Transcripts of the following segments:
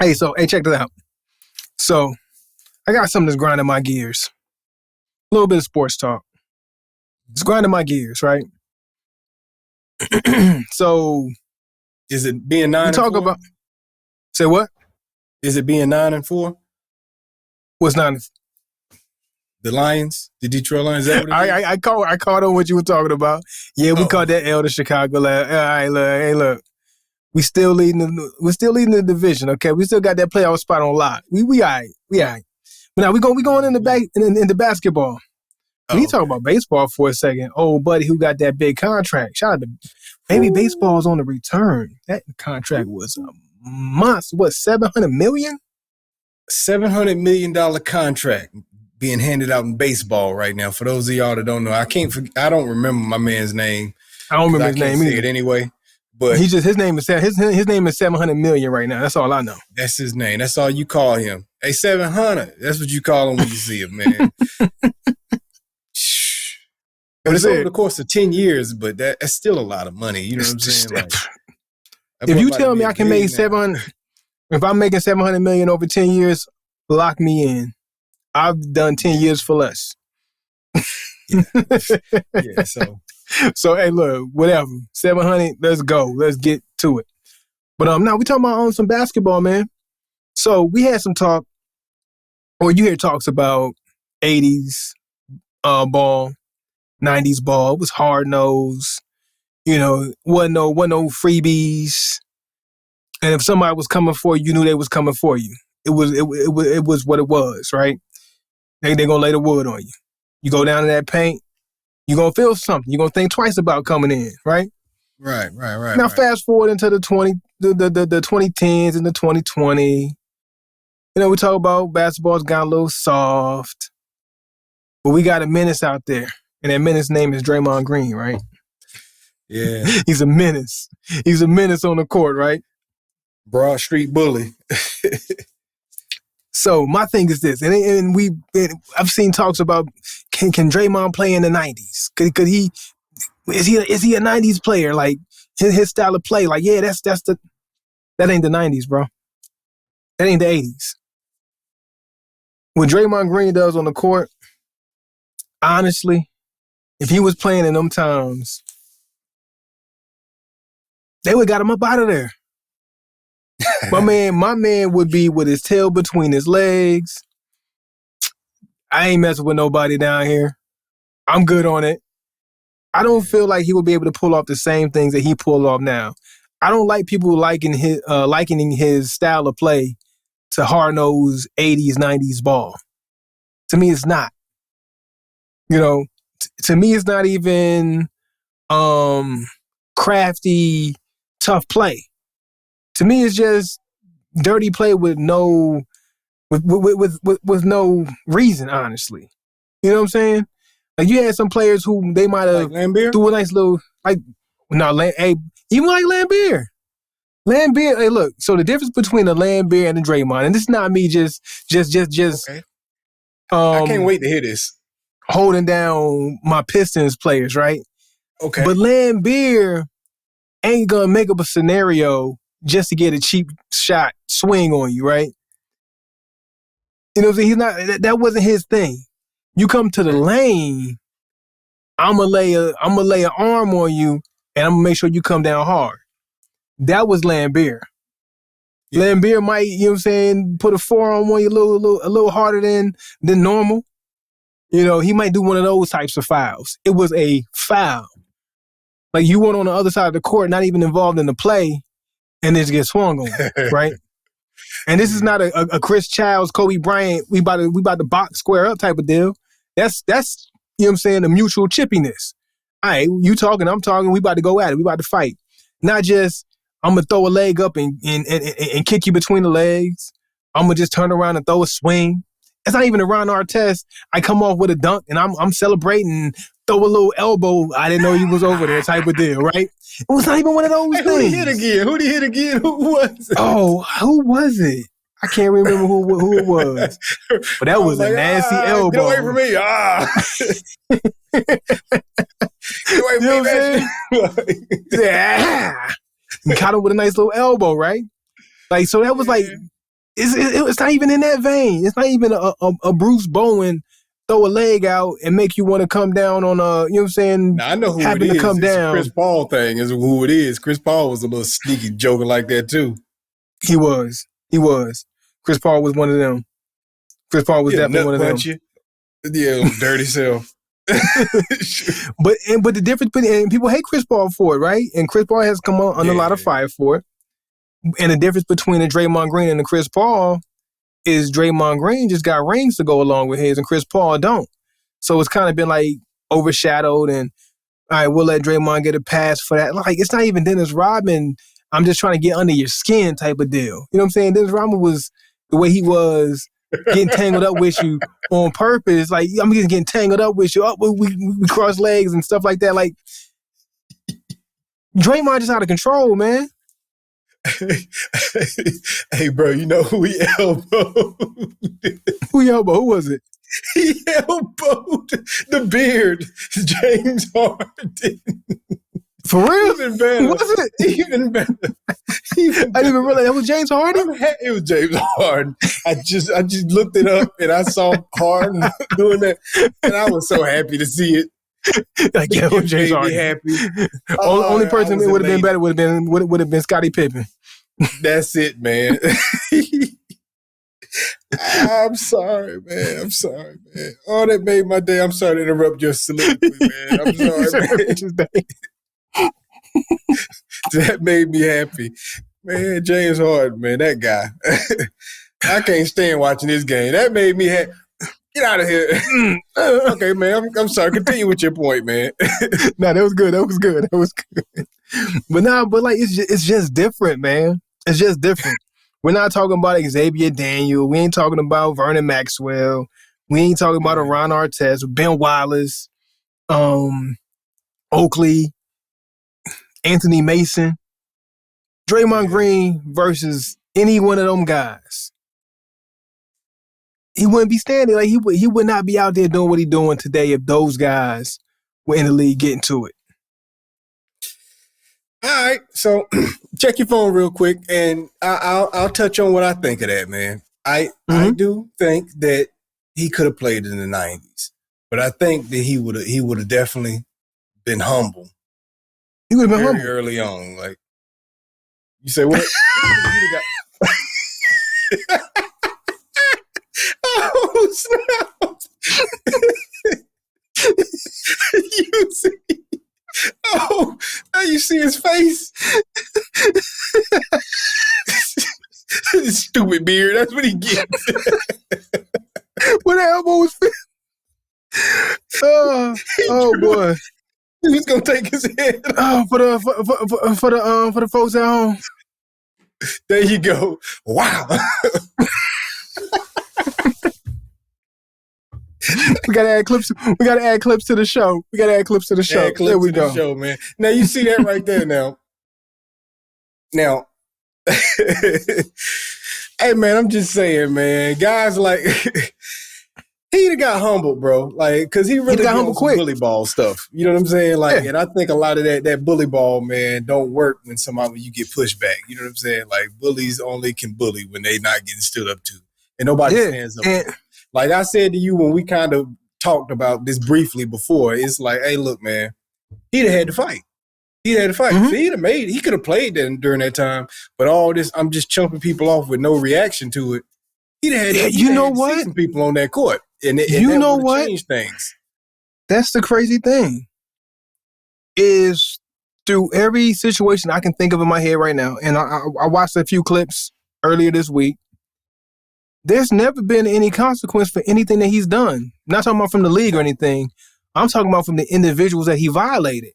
Hey, check this out. So I got something that's grinding my gears. A little bit of sports talk. It's grinding my gears, right? So is it being 9 we and talk 4? about. Say what? Is it being 9 and 4? What's 9? The Lions, the Detroit Lions. Is that what it is? I caught on what you were talking about. Yeah, we caught that L to Chicago. All right, look. We still leading the division. Okay, we still got that playoff spot on lock. We all right. But now we going in the basketball. We talk about baseball for a second. Old buddy who got that big contract. Shout out to maybe baseball's on the return. That contract was a monster. What, $700 million? $700 million contract being handed out in baseball right now. For those of y'all that don't know, I don't remember my man's name. I don't remember his name either. Say it anyway. But his name is $700 million right now. That's all I know. That's his name. That's all you call him. Hey, 700. That's what you call him when you see him, man. But it's over the course of 10 years, but that's still a lot of money. You know what I'm saying? Like, if you tell me I can make 700, if I'm making $700 million over 10 years, lock me in. I've done 10 years for less. Yeah. So hey, look, whatever. 700, let's go. Let's get to it. But now we talking about some basketball, man. So we had some talk, or you hear talks about 80s ball, 90s ball. It was hard nosed. You know, wasn't no freebies. And if somebody was coming for you, you knew they was coming for you. It was what it was, right? They gonna lay the wood on you. You go down to that paint, you gonna feel something. You gonna think twice about coming in, right? Right. Now fast forward into the 2010s and the 2020. You know, we talk about basketball's got a little soft, but we got a menace out there, and that menace name is Draymond Green, right? Yeah, he's a menace. He's a menace on the court, right? Broad Street bully. So my thing is this, and I've seen talks about can Draymond play in the 90s? Could he? Is he a 90s player? Like his style of play? Like that ain't the 90s, bro. That ain't the 80s. What Draymond Green does on the court, honestly, if he was playing in them times, they would got him up out of there. My man would be with his tail between his legs. I ain't messing with nobody down here. I'm good on it. I don't feel like he would be able to pull off the same things that he pulled off now. I don't like people likening his style of play to hard-nosed 80s, 90s ball. To me, it's not. You know, to me, it's not even crafty, tough play. To me, it's just dirty play with no reason, honestly. You know what I'm saying? Like you had some players who they might have threw a nice little even like Lambeer. Lambeer, hey, look. So the difference between a Lambeer and a Draymond, and this is not me just. Okay. I can't wait to hear this. Holding down my Pistons players, right? Okay. But Lambeer ain't gonna make up a scenario just to get a cheap shot swing on you, right? You know what I'm saying? He's not. That wasn't his thing. You come to the lane, I'ma lay an arm on you, and I'm gonna make sure you come down hard. That was Lambeer. Yeah. Lambeer might, you know what I'm saying, put a forearm on you a little harder than normal. You know, he might do one of those types of fouls. It was a foul. Like you went on the other side of the court, not even involved in the play, and just get swung on, right? And this is not a Chris Childs, Kobe Bryant, we about to box square up type of deal. That's you know what I'm saying, the mutual chippiness. All right, you talking, I'm talking, we about to go at it, we about to fight. Not just, I'm going to throw a leg up and kick you between the legs. I'm going to just turn around and throw a swing. It's not even around our test. I come off with a dunk and I'm celebrating, throw a little elbow. I didn't know you was over there type of deal, right? It was not even one of those things. Who did hit again? Who was it? Oh, who was it? I can't remember who it was. But that was a nasty elbow. Get away from me. Get away from me, yeah. You caught him with a nice little elbow, right? Like, so that was like, It's not even in that vein. It's not even a Bruce Bowen throw a leg out and make you want to come down on a, you know what I'm saying? Now, I know who happen it to is. come It's down. a Chris Paul thing is who it is. Chris Paul was a little sneaky joker like that too. He was. Chris Paul was one of them. Chris Paul was definitely one of them. Yeah, dirty self. But the difference between, and people hate Chris Paul for it, right? And Chris Paul has come on a lot of fire for it. And the difference between the Draymond Green and the Chris Paul is Draymond Green just got rings to go along with his, and Chris Paul don't. So it's kind of been like overshadowed, and all right, we'll let Draymond get a pass for that. Like, it's not even Dennis Rodman, I'm just trying to get under your skin type of deal. You know what I'm saying? Dennis Rodman was the way he was getting tangled up with you on purpose. Like, I'm just getting tangled up with you. Oh, we cross legs and stuff like that. Like, Draymond just out of control, man. Hey, bro, you know who he elbowed? Who was it? He elbowed the beard, James Harden. For real? Even better. Was it? Even better. I didn't even realize that was James Harden. It was James Harden. I just looked it up and I saw Harden doing that, and I was so happy to see it. Like, yeah, it was James Harden. Happy. Only person that would have been better would have been Scottie Pippen. That's it, man. I'm sorry, man. Oh, that made my day. I'm sorry to interrupt your soliloquy, man. I'm sorry, man. That made me happy. Man, James Harden, man, that guy. I can't stand watching this game. That made me happy. Get out of here. Okay, man. I'm sorry. Continue with your point, man. No, that was good. But like, it's just different, man. It's just different. We're not talking about Xavier Daniel. We ain't talking about Vernon Maxwell. We ain't talking about Ron Artest, Ben Wallace, Oakley, Anthony Mason. Draymond Green versus any one of them guys. He wouldn't be standing. Like, he would not be out there doing what he's doing today if those guys were in the league getting to it. All right, so check your phone real quick, and I'll touch on what I think of that, man. I do think that he could have played in the 90s, but I think that he would have definitely been humble. He would have been humble early on. Like, you say what? Oh snap! You see? Oh, now you see his face. Stupid beard. That's what he gets. When the elbow was fit. Oh boy. He's gonna take his head. For the folks at home. There you go. Wow. We gotta add clips. We gotta add clips to the show. There we go. Show, man. Now you see that right there. Now, hey man, I'm just saying, man. Guys, like, he'd have got humbled, bro. Like, cause he really got humbled quick. Bully ball stuff. You know what I'm saying? Like, and I think a lot of that bully ball, man, don't work when you get pushed back. You know what I'm saying? Like, bullies only can bully when they not getting stood up to, and nobody stands up to. Like I said to you when we kind of talked about this briefly before, it's like, hey, look, man, he'd have had to fight. Mm-hmm. So he could have played during that time, but all this, I'm just chumping people off with no reaction to it. He'd have had to see some people on that court, and you know what? Change things. That's the crazy thing. Is through every situation I can think of in my head right now, and I watched a few clips earlier this week. There's never been any consequence for anything that he's done. Not talking about from the league or anything. I'm talking about from the individuals that he violated.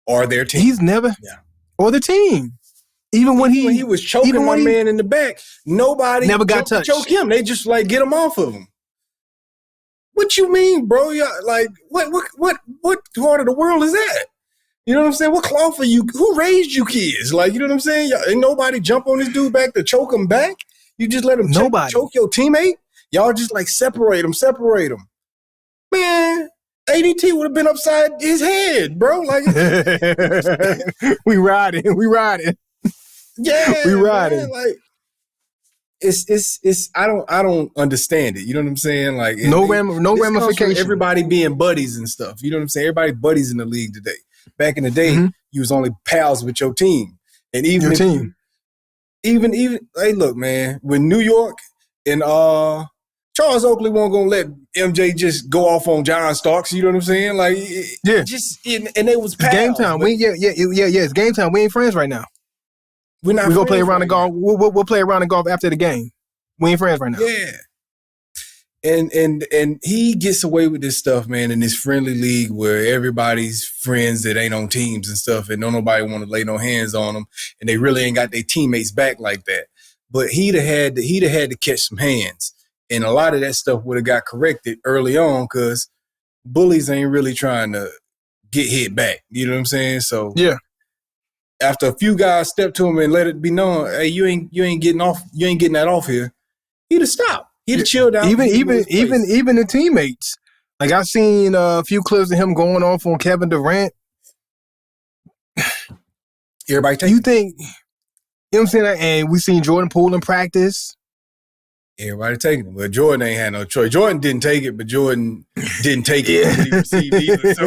Or their team. He's never, or the team. Even when he was choking my man in the back, nobody never got touched. Choke him. They just like get him off of him. What you mean, bro? Like, what part of the world is that? You know what I'm saying? What cloth are you? Who raised you kids? Like, you know what I'm saying? Ain't nobody jump on this dude back to choke him back? You just let him choke your teammate? Y'all just like separate him. Man, ADT would have been upside his head, bro. Like, we riding. Yeah, we riding. Man, like, it's I don't understand it. You know what I'm saying? Like no ramification. Everybody being buddies and stuff. You know what I'm saying? Everybody buddies in the league today. Back in the day, you was only pals with your team, and even your team. Even hey, look, man, when New York and Charles Oakley wasn't gonna let MJ just go off on John Starks. You know what I'm saying? Like, and it was pals, game time. It's game time. We ain't friends right now. We're not. We gonna play around the golf. We'll play around the golf after the game. We ain't friends right now. Yeah. And he gets away with this stuff, man, in this friendly league where everybody's friends that ain't on teams and stuff, and don't nobody want to lay no hands on them, and they really ain't got their teammates back like that. But he'd have had to catch some hands, and a lot of that stuff would have got corrected early on because bullies ain't really trying to get hit back. You know what I'm saying? So yeah. After a few guys stepped to him and let it be known, hey, you ain't getting that off here, he'd have stopped. He'd have chilled out. Even the teammates. Like I've seen a few clips of him going off on Kevin Durant. Everybody take you think, you know what I'm saying? And we seen Jordan Poole in practice. Everybody taking it. Well, Jordan ain't had no choice. Jordan didn't take it, but Jordan didn't take it when he received either. So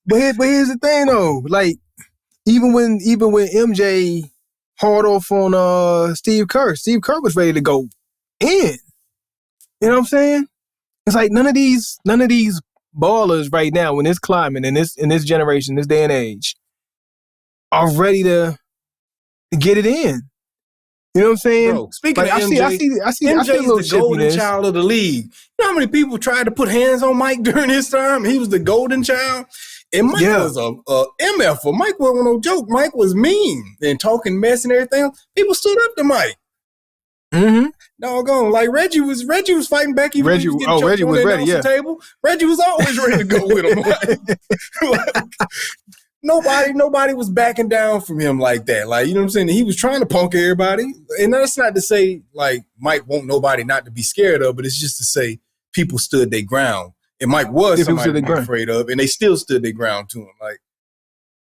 but here's the thing though. Like even when MJ hauled off on Steve Kerr was ready to go in. You know what I'm saying? It's like none of these ballers right now in this climate, in this generation, this day and age, are ready to get it in. You know what I'm saying? Bro, speaking of MJ, I see the golden child of the league. You know how many people tried to put hands on Mike during his time? He was the golden child. And Mike was a MF. Mike wasn't no joke. Mike was mean and talking mess and everything. People stood up to Mike. Mm-hmm. Doggone, like Reggie was fighting back. Reggie was ready. Yeah, table. Reggie was always ready to go with him. Like, nobody was backing down from him like that. Like, you know what I'm saying? He was trying to punk everybody, and that's not to say like Mike want nobody not to be scared of, but it's just to say people stood their ground, and Mike was somebody to be afraid of, and they still stood their ground to him, like.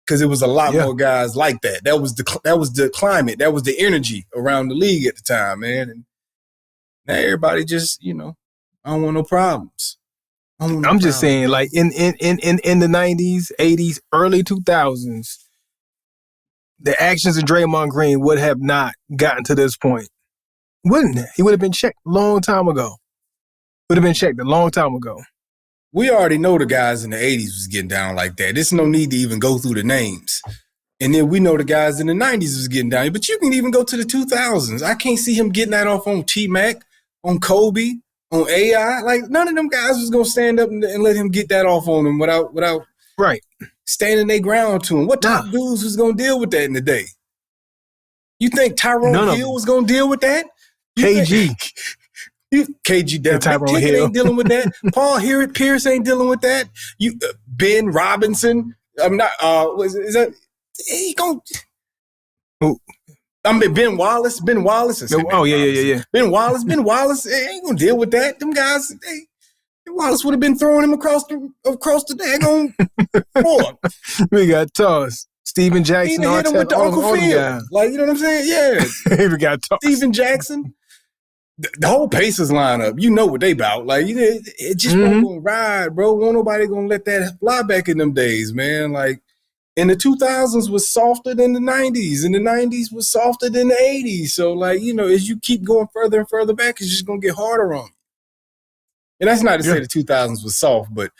Because it was a lot more guys like that. That was the climate. That was the energy around the league at the time, man. And now everybody just, I don't want no problems. I'm just saying, like in the 90s, 80s, early 2000s, the actions of Draymond Green would have not gotten to this point, wouldn't it? He would have been checked a long time ago. We already know the guys in the 80s was getting down like that. There's no need to even go through the names. And then we know the guys in the 90s was getting down. But you can even go to the 2000s. I can't see him getting that off on T-Mac, on Kobe, on AI. Like, none of them guys was going to stand up and let him get that off on him without standing their ground to him. What top dudes was going to deal with that in the day? You think Tyrone Hill was going to deal with that? KG. KG definitely ain't dealing with that. Paul Pierce ain't dealing with that. Ben Robinson. I'm not. Is that he going? I mean Ben Wallace. Ben Wallace. Yeah. Ben Wallace ain't gonna deal with that. Them guys. Wallace would have been throwing him across the daggone floor. We got tossed. Steven Jackson. He hit him with the Uncle Phil. Like, you know what I'm saying? Yeah. We got tossed. Steven Jackson. The whole Pacers lineup, you know what they about. Like, it just won't gonna ride, bro. Won't nobody gonna let that fly back in them days, man. Like, in the 2000s was softer than the 90s, and the 90s was softer than the 80s. So, like, as you keep going further and further back, it's just gonna get harder on you. And that's not to say the 2000s was soft, but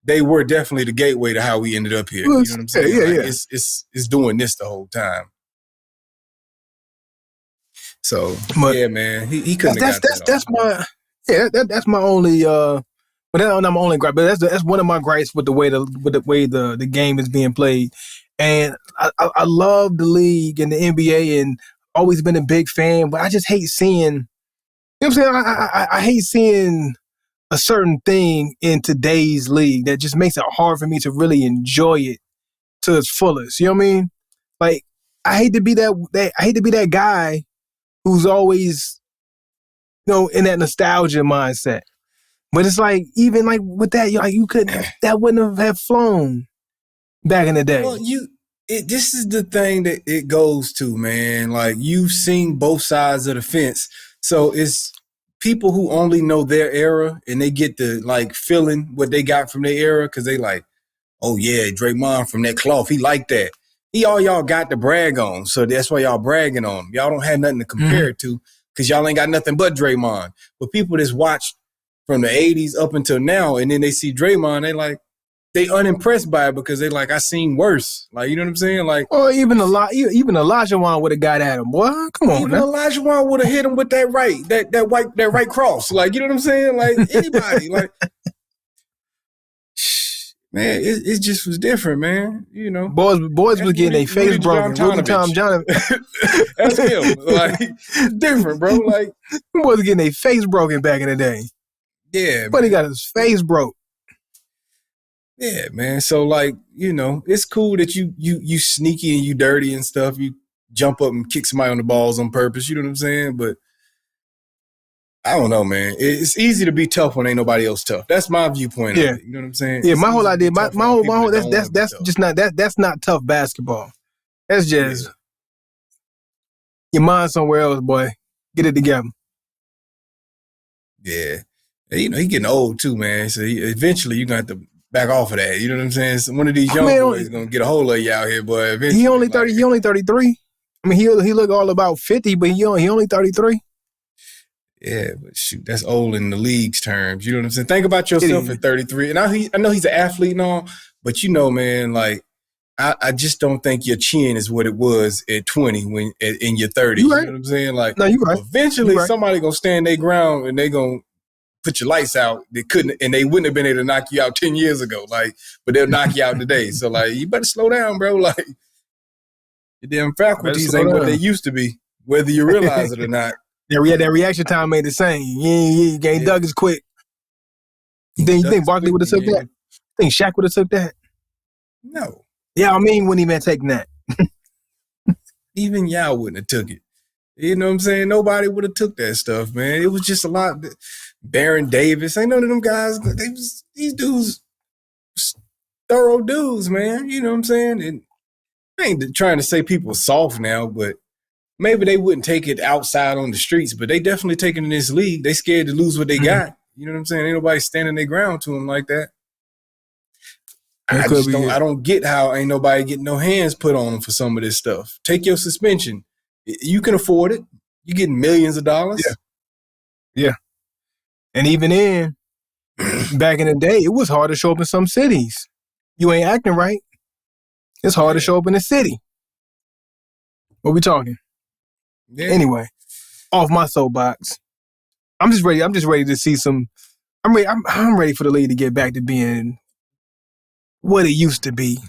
they were definitely the gateway to how we ended up here. You know what I'm saying? Yeah. It's doing this the whole time. So man, he couldn't. That's my only. But that's not my only gripe. But that's one of my gripes with the way the game is being played. And I love the league and the NBA and always been a big fan. But I just hate seeing. You know what I'm saying? I hate seeing a certain thing in today's league that just makes it hard for me to really enjoy it to its fullest. You know what I mean? Like I hate to be that guy who's always, in that nostalgia mindset. But it's like, even like with that, you couldn't, that wouldn't have flown back in the day. Well, this is the thing that it goes to, man. Like, you've seen both sides of the fence. So it's people who only know their era and they get the like feeling what they got from their era because they like, oh yeah, Draymond from that cloth, he like that. He all y'all got to brag on, so that's why y'all bragging on him. Y'all don't have nothing to compare it to because y'all ain't got nothing but Draymond. But people that's watched from the 80s up until now, and then they see Draymond, they unimpressed by it because they like, I seen worse. Like, you know what I'm saying? Like, or even Elijah Wan would have got at him. Boy, come on. Even Elijah Wan would have hit him with that right cross. Like, you know what I'm saying? Like, anybody, like, man, it just was different, man. You know, boys was getting their face broken. Rudy Tom Jonathan. That's him. Like, it's different, bro. Like, boys was getting their face broken back in the day. Yeah, but he got his face broke. Yeah, man. So, like, you know, it's cool that you sneaky and you dirty and stuff. You jump up and kick somebody on the balls on purpose. You know what I'm saying? But I don't know, man. It's easy to be tough when ain't nobody else tough. That's my viewpoint of it. You know what I'm saying? Yeah, my whole idea, my whole that's just not that's not tough basketball. That's just your mind somewhere else, boy. Get it together. Yeah. You know, he getting old too, man. So eventually you're going to have to back off of that. You know what I'm saying? So one of these young boys is going to get a hold of you out here, boy. Eventually, he only 30. He only 33. I mean, he look all about 50, but he only 33. Yeah, but shoot, that's old in the league's terms. You know what I'm saying? Think about yourself at 33. And I know he's an athlete and all, but you know, man, like, I just don't think your chin is what it was at 20 when in your 30s. You know what I'm saying? Like, no, you're right. Eventually, somebody gonna stand their ground and they gonna put your lights out. They couldn't, and they wouldn't have been able to knock you out 10 years ago. Like, but they'll knock you out today. So, like, you better slow down, bro. Like, your damn faculties ain't what they used to be, whether you realize it or not. That reaction time ain't the same. You ain't dug as quick. You think Barkley would have took that? You think Shaq would have took that? No. Yeah, I mean, when he been taking that. Even y'all wouldn't have took it. You know what I'm saying? Nobody would have took that stuff, man. It was just a lot. Baron Davis, ain't none of them guys. These dudes, thorough dudes, man. You know what I'm saying? And I ain't trying to say people soft now, but maybe they wouldn't take it outside on the streets, but they definitely take it in this league. They scared to lose what they got. You know what I'm saying? Ain't nobody standing their ground to them like that. I don't get how ain't nobody getting no hands put on them for some of this stuff. Take your suspension. You can afford it. You're getting millions of dollars. Yeah. And even then, back in the day, it was hard to show up in some cities. You ain't acting right. It's hard to show up in the city. What we talking? Yeah. Anyway, off my soapbox. I'm just ready to see some. I'm ready for the league to get back to being what it used to be.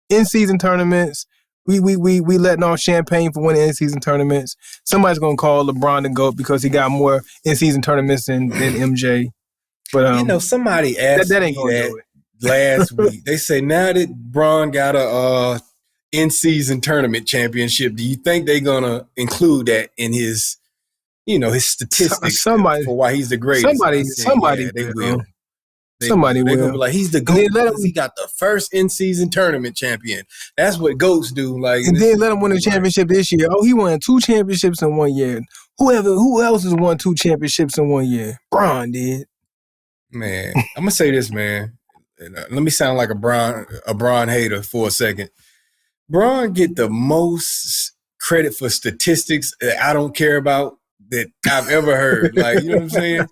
In-season tournaments, we letting off champagne for winning in-season tournaments. Somebody's gonna call LeBron the GOAT because he got more in-season tournaments than MJ. But you know, somebody asked that ain't me gonna that do it. Last week. They say now that Bron got a in-season tournament championship, do you think they're gonna include that in his, you know, his statistics for why he's the greatest? Somebody they will. Somebody will. They're gonna be like, he's the GOAT because he got the first in-season tournament champion. That's what GOATs do. Like, and then let him win a championship this year. Oh, he won 2 championships in 1 year. Who else has won 2 championships in 1 year? Bron did. Man, I'm gonna say this, man. Let me sound like a Bron hater for a second. Bron get the most credit for statistics that I don't care about that I've ever heard. Like, you know what I'm saying?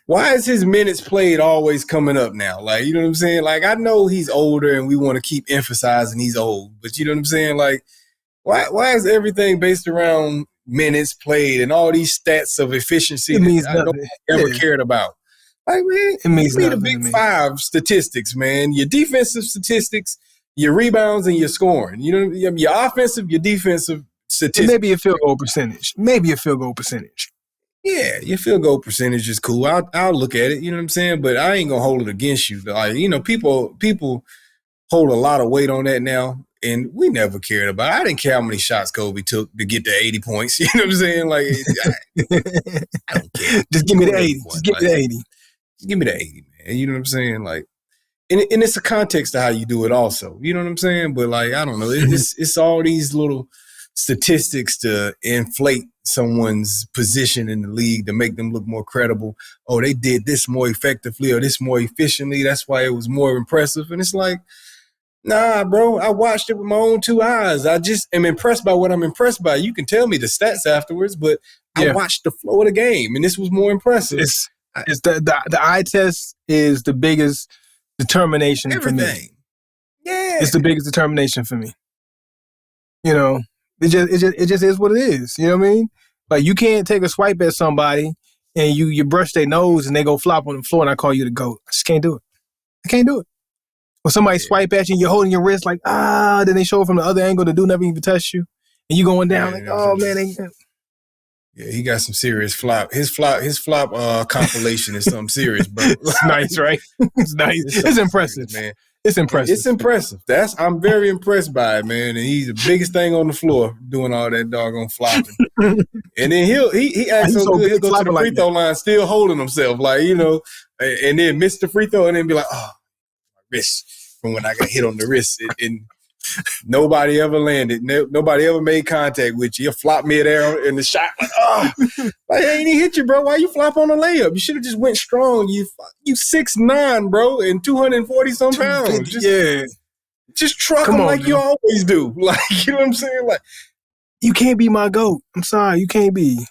Why is his minutes played always coming up now? Like, you know what I'm saying? Like, I know he's older and we want to keep emphasizing he's old, but you know what I'm saying? Like, why is everything based around minutes played and all these stats of efficiency that I don't ever cared about? Like, man, it means the big 5 statistics, man. Your defensive statistics, your rebounds, and your scoring. You know, your offensive, your defensive statistics. And maybe a field goal percentage. Yeah, your field goal percentage is cool. I'll look at it. You know what I'm saying? But I ain't gonna hold it against you. Like, you know, people hold a lot of weight on that now, and we never cared about it. I didn't care how many shots Kobe took to get to 80 points. You know what I'm saying? Like, I don't care. Just give me the 80. Just give me the 80. Give me the 80, man. You know what I'm saying? Like, and it's a context to how you do it also. You know what I'm saying? But like, I don't know. It's all these little statistics to inflate someone's position in the league to make them look more credible. Oh, they did this more effectively or this more efficiently. That's why it was more impressive. And it's like, nah, bro, I watched it with my own two eyes. I just am impressed by what I'm impressed by. You can tell me the stats afterwards, but I watched the flow of the game, and this was more impressive. It's the eye test is the biggest determination for me. Yeah. It's the biggest determination for me. You know, it just is what it is. You know what I mean? Like, you can't take a swipe at somebody and you brush their nose and they go flop on the floor and I call you the GOAT. I just can't do it. I can't do it. Or somebody swipe at you and you're holding your wrist like, then they show from the other angle, the dude never even touched you. And you going down man. Yeah, he got some serious flop. His flop compilation is something serious, bro. It's nice, right? It's nice. It's impressive, serious, man. It's impressive. It's impressive. I'm very impressed by it, man. And he's the biggest thing on the floor doing all that doggone flopping. And then he acts so good. He'll go to the free throw line still holding himself, like, you know, and then miss the free throw and then be like, oh, my wrist from when I got hit on the wrist. And nobody ever landed. Nobody ever made contact with you. You flop midair in the shot. Like, ain't he hit you, bro? Why you flop on a layup? You should have just went strong. You 6'9", bro, and 240-some pounds. Just truck him like you always do. Like, you know what I'm saying? Like, you can't be my GOAT. I'm sorry, you can't be.